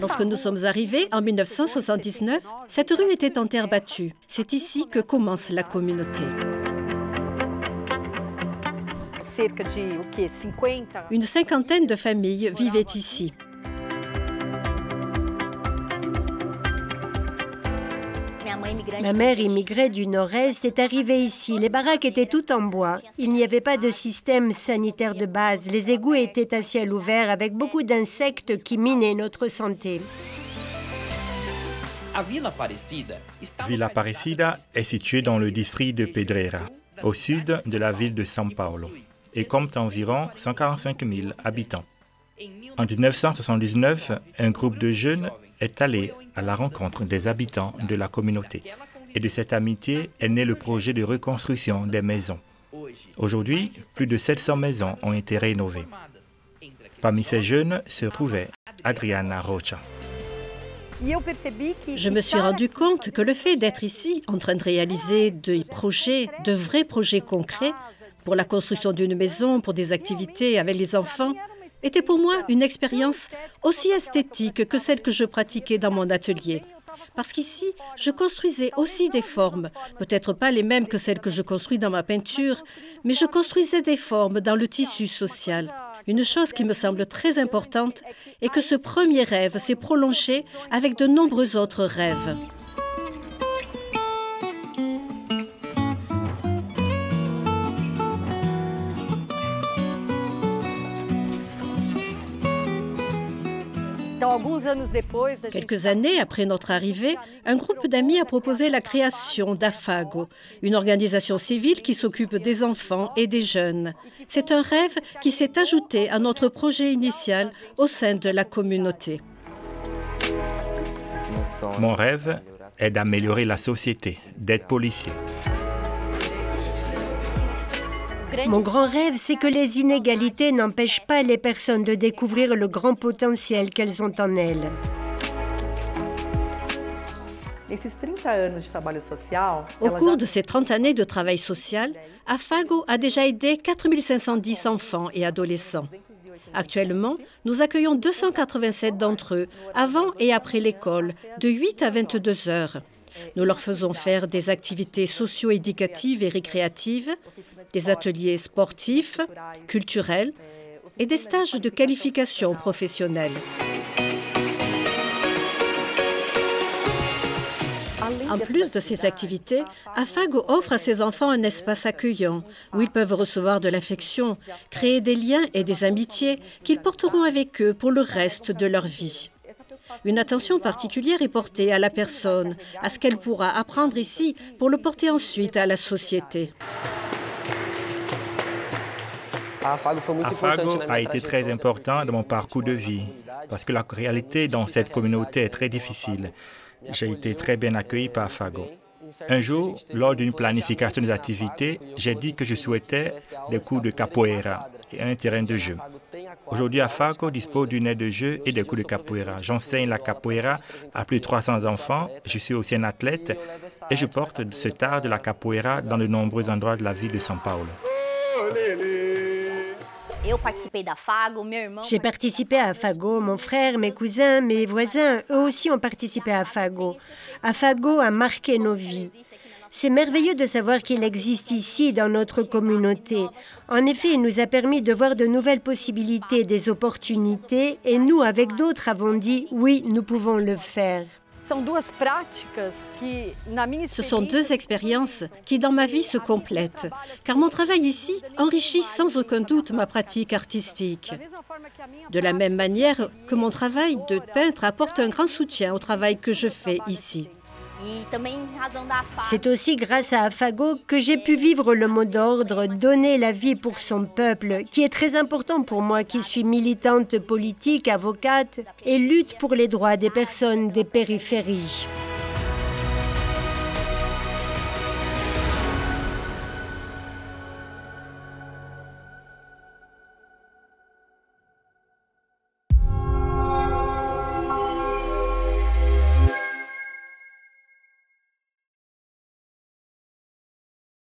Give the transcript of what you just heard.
Lorsque nous sommes arrivés en 1979, cette rue était en terre battue. C'est ici que commence la communauté. Une cinquantaine de familles vivaient ici. Ma mère immigrait du nord-est, est arrivée ici. Les baraques étaient toutes en bois. Il n'y avait pas de système sanitaire de base. Les égouts étaient à ciel ouvert avec beaucoup d'insectes qui minaient notre santé. Villa Aparecida est située dans le district de Pedreira, au sud de la ville de São Paulo, et compte environ 145 000 habitants. En 1979, un groupe de jeunes est allé à la rencontre des habitants de la communauté. Et de cette amitié est né le projet de reconstruction des maisons. Aujourd'hui, plus de 700 maisons ont été rénovées. Parmi ces jeunes se trouvait Adriana Rocha. Je me suis rendu compte que le fait d'être ici, en train de réaliser des projets, de vrais projets concrets, pour la construction d'une maison, pour des activités avec les enfants, était pour moi une expérience aussi esthétique que celle que je pratiquais dans mon atelier. Parce qu'ici, je construisais aussi des formes, peut-être pas les mêmes que celles que je construis dans ma peinture, mais je construisais des formes dans le tissu social. Une chose qui me semble très importante est que ce premier rêve s'est prolongé avec de nombreux autres rêves. Quelques années après notre arrivée, un groupe d'amis a proposé la création d'Afago, une organisation civile qui s'occupe des enfants et des jeunes. C'est un rêve qui s'est ajouté à notre projet initial au sein de la communauté. Mon rêve est d'améliorer la société, d'être policier. Mon grand rêve, c'est que les inégalités n'empêchent pas les personnes de découvrir le grand potentiel qu'elles ont en elles. Au cours de ces 30 années de travail social, Afago a déjà aidé 4 510 enfants et adolescents. Actuellement, nous accueillons 287 d'entre eux, avant et après l'école, de 8 à 22 heures. Nous leur faisons faire des activités socio-éducatives et récréatives, des ateliers sportifs, culturels et des stages de qualification professionnelle. En plus de ces activités, Afago offre à ses enfants un espace accueillant où ils peuvent recevoir de l'affection, créer des liens et des amitiés qu'ils porteront avec eux pour le reste de leur vie. Une attention particulière est portée à la personne, à ce qu'elle pourra apprendre ici pour le porter ensuite à la société. Afago a été très important dans mon parcours de vie parce que la réalité dans cette communauté est très difficile. J'ai été très bien accueilli par Afago. Un jour, lors d'une planification des activités, j'ai dit que je souhaitais des cours de capoeira et un terrain de jeu. Aujourd'hui, Afago dispose d'une aire de jeu et des cours de capoeira. J'enseigne la capoeira à plus de 300 enfants. Je suis aussi un athlète et je porte cet art de la capoeira dans de nombreux endroits de la ville de São Paulo. J'ai participé à Afago, mon frère, mes cousins, mes voisins, eux aussi ont participé à Afago. Afago a marqué nos vies. C'est merveilleux de savoir qu'il existe ici, dans notre communauté. En effet, il nous a permis de voir de nouvelles possibilités, des opportunités, et nous, avec d'autres, avons dit « oui, nous pouvons le faire ». Ce sont deux expériences qui, dans ma vie, se complètent, car mon travail ici enrichit sans aucun doute ma pratique artistique. De la même manière que mon travail de peintre apporte un grand soutien au travail que je fais ici. C'est aussi grâce à Afago que j'ai pu vivre le mot d'ordre « donner la vie pour son peuple », qui est très important pour moi qui suis militante politique, avocate et lutte pour les droits des personnes des périphéries.